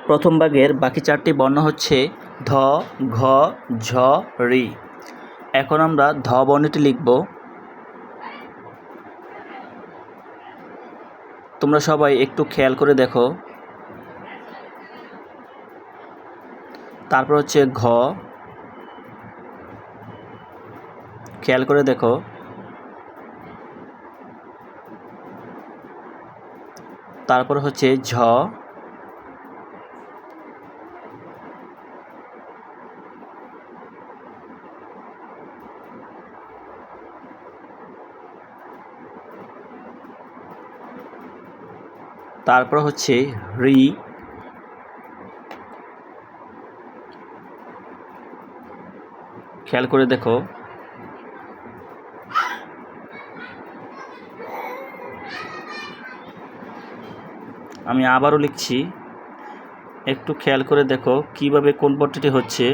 প্রথম ভাগের বাকি চারটি বর্ণ হচ্ছে ধ, ঘ, ঝ, রি। এখন আমরা ধ বর্ণটি লিখব। তোমরা সবাই একটু খেয়াল করে দেখো। তারপর হচ্ছে ঘ, খেয়াল করে দেখো। তারপর হচ্ছে ঝ, তারপর হচ্ছে রি, খেয়াল করে দেখো। আমি আবারও লিখছি, একটু খেয়াল করে দেখো কিভাবে কোন পদ্ধতি হচ্ছে।